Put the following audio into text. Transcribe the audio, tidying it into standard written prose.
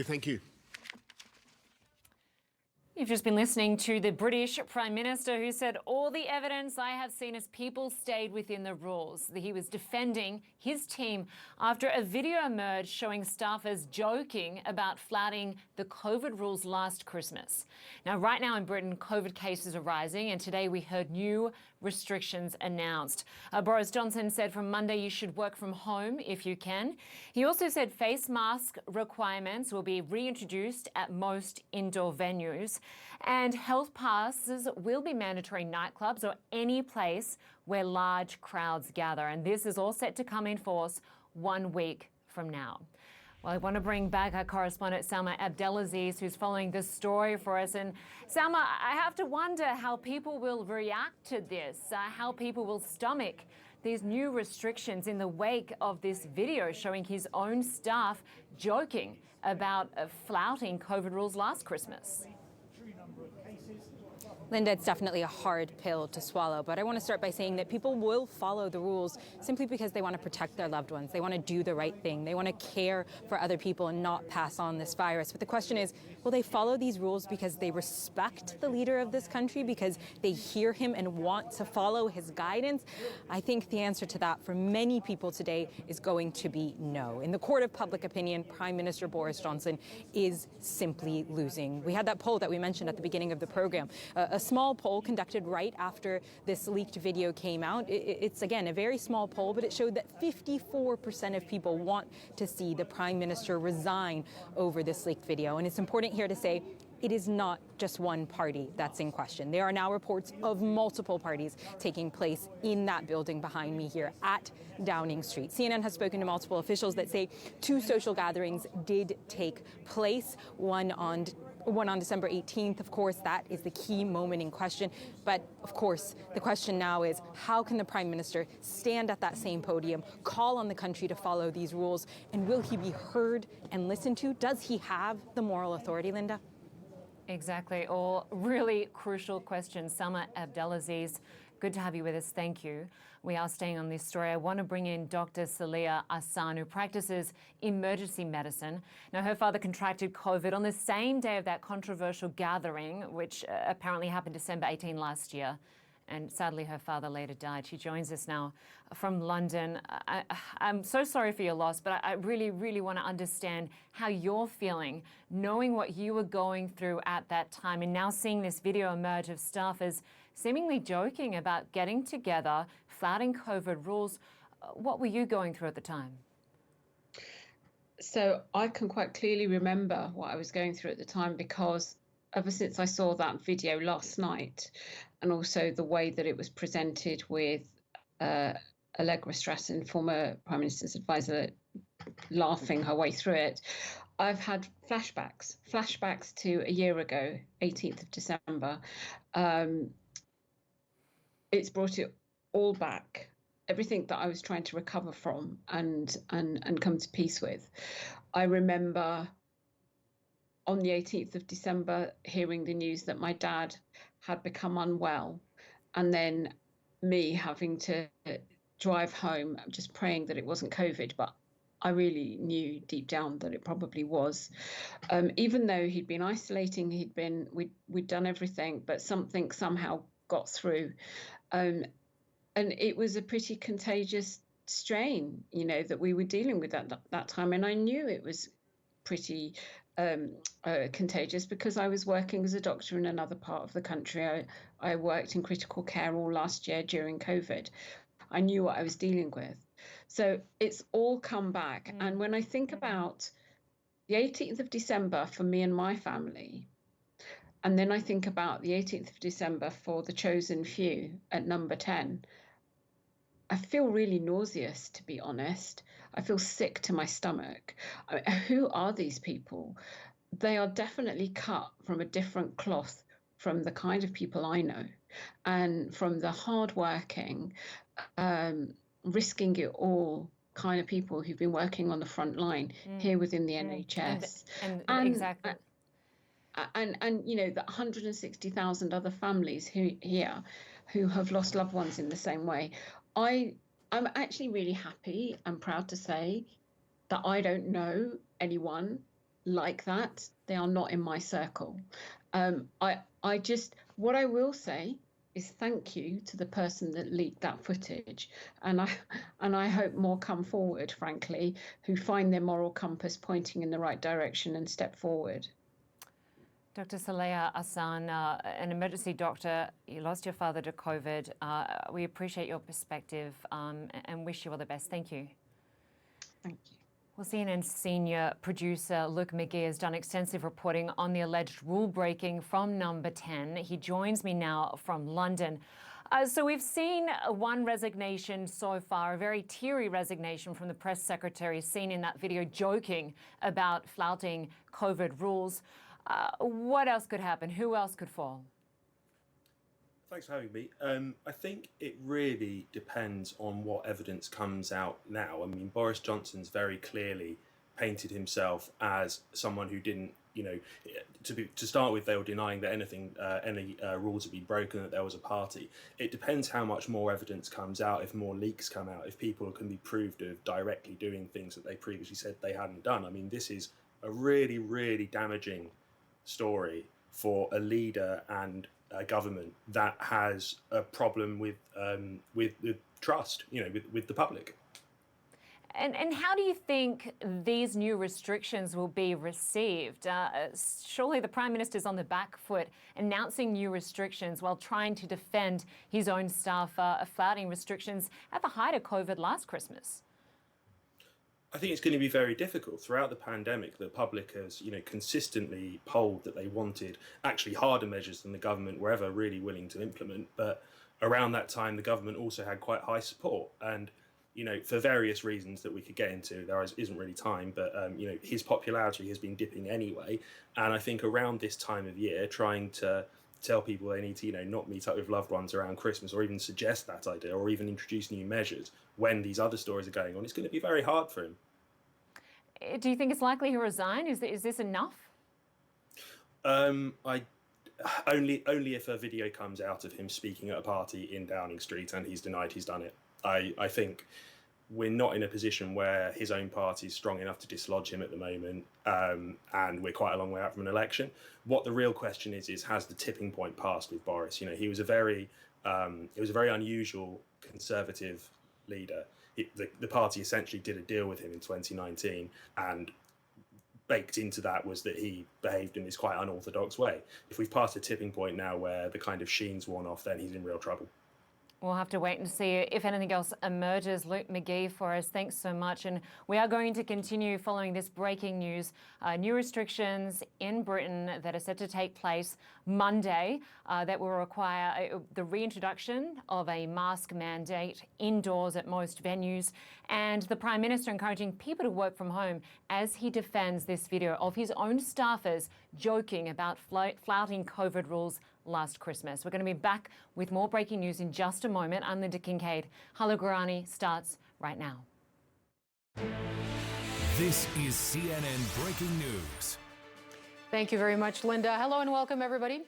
Thank you. You've just been listening to the British Prime Minister, who said, "All the evidence I have seen is people stayed within the rules." He was defending his team after a video emerged showing staffers joking about flouting the COVID rules last Christmas. Now, right now in Britain, COVID cases are rising, and today we heard new restrictions announced. Boris Johnson said from Monday you should work from home if you can. He also said face mask requirements will be reintroduced at most indoor venues, and health passes will be mandatory in nightclubs or any place where large crowds gather. And this is all set to come in force 1 week from now. Well, I want to bring back our correspondent Salma Abdelaziz, who's following this story for us. And Salma, I have to wonder how people will react to this, how people will stomach these new restrictions in the wake of this video showing his own staff joking about flouting COVID rules last Christmas. Lynda, it's definitely a hard pill to swallow, but I want to start by saying that people will follow the rules simply because they want to protect their loved ones. They want to do the right thing. They want to care for other people and not pass on this virus. But the question is, will they follow these rules because they respect the leader of this country, because they hear him and want to follow his guidance? I think the answer to that for many people today is going to be no. In the court of public opinion, Prime Minister Boris Johnson is simply losing. We had that poll that we mentioned at the beginning of the program, a small poll conducted right after this leaked video came out. It's, again, a very small poll, but it showed that 54% of people want to see the Prime Minister resign over this leaked video. And it's important here to say it is not just one party that's in question. There are now reports of multiple parties taking place in that building behind me here at Downing Street. CNN has spoken to multiple officials that say 2 social gatherings did take place, one on December 18th. Of course, that is the key moment in question. But of course, the question now is, how can the Prime Minister stand at that same podium, call on the country to follow these rules, and will he be heard and listened to? Does he have the moral authority, Lynda? Exactly. All really crucial questions. Salma Abdelaziz, good to have you with us. Thank you. We are staying on this story. I want to bring in Dr. Saleyha Ahsan, who practices emergency medicine. Now, her father contracted COVID on the same day of that controversial gathering, which apparently happened December 18 last year. And sadly, her father later died. She joins us now from London. I'm so sorry for your loss, but I really, really want to understand how you're feeling, knowing what you were going through at that time, and now seeing this video emerge of staffers seemingly joking about getting together, flouting COVID rules. What were you going through at the time? So I can quite clearly remember what I was going through at the time, because ever since I saw that video last night, and also the way that it was presented with Allegra Stratton, former Prime Minister's advisor, laughing her way through it, I've had flashbacks to a year ago, 18th of December. It's brought it all back, everything that I was trying to recover from and come to peace with. I remember on the 18th of December hearing the news that my dad had become unwell, and then me having to drive home, just praying that it wasn't COVID, but I really knew deep down that it probably was. Even though he'd been isolating, we'd done everything, but something somehow got through. And it was a pretty contagious strain, that we were dealing with at that time. And I knew it was pretty contagious because I was working as a doctor in another part of the country. I worked in critical care all last year during COVID. I knew what I was dealing with. So it's all come back. And when I think about the 18th of December for me and my family, and then I think about the 18th of December for the chosen few at number 10, I feel really nauseous, to be honest. I feel sick to my stomach. Who are these people? They are definitely cut from a different cloth from the kind of people I know, and from the hardworking, risking it all kind of people who've been working on the front line here within the NHS. And exactly. And the 160,000 other families who have lost loved ones in the same way. I'm actually really happy and proud to say that I don't know anyone like that. They are not in my circle. What I will say is thank you to the person that leaked that footage, and I hope more come forward, frankly, who find their moral compass pointing in the right direction and step forward. Dr. Saleyha Ahsan, an emergency doctor, you lost your father to COVID. We appreciate your perspective and wish you all the best. Thank you. Thank you. Well, CNN's senior producer Luke McGee has done extensive reporting on the alleged rule breaking from Number 10. He joins me now from London. So we've seen one resignation so far, a very teary resignation from the press secretary seen in that video joking about flouting COVID rules. What else could happen? Who else could fall? Thanks for having me. I think it really depends on what evidence comes out now. I mean, Boris Johnson's very clearly painted himself as someone who didn't, to start with, they were denying that any rules had been broken, that there was a party. It depends how much more evidence comes out, if more leaks come out, if people can be proved of directly doing things that they previously said they hadn't done. I mean, this is a really, really damaging story for a leader and a government that has a problem with trust, with the public. And how do you think these new restrictions will be received? Surely the Prime Minister's on the back foot announcing new restrictions while trying to defend his own staff flouting restrictions at the height of COVID last Christmas. I think it's going to be very difficult. Throughout the pandemic, the public has, consistently polled that they wanted actually harder measures than the government were ever really willing to implement. But around that time, the government also had quite high support. And, for various reasons that we could get into, there isn't really time, but, his popularity has been dipping anyway. And I think around this time of year, trying to tell people they need to, not meet up with loved ones around Christmas, or even suggest that idea, or even introduce new measures when these other stories are going on, it's going to be very hard for him. Do you think it's likely he'll resign? Is this enough? Only if a video comes out of him speaking at a party in Downing Street and he's denied he's done it. I think we're not in a position where his own party is strong enough to dislodge him at the moment, and we're quite a long way out from an election. What the real question is has the tipping point passed with Boris? He was a very unusual Conservative leader. The party essentially did a deal with him in 2019, and baked into that was that he behaved in this quite unorthodox way. If we've passed a tipping point now where the kind of sheen's worn off, then he's in real trouble. We'll have to wait and see if anything else emerges. Luke McGee for us, thanks so much. And we are going to continue following this breaking news. New restrictions in Britain that are set to take place Monday that will require the reintroduction of a mask mandate indoors at most venues. And the Prime Minister encouraging people to work from home as he defends this video of his own staffers joking about flouting COVID rules last Christmas. We're going to be back with more breaking news in just a moment. I'm Lynda Kinkade. Hologuarani starts right now. This is CNN Breaking News. Thank you very much, Lynda. Hello and welcome, everybody.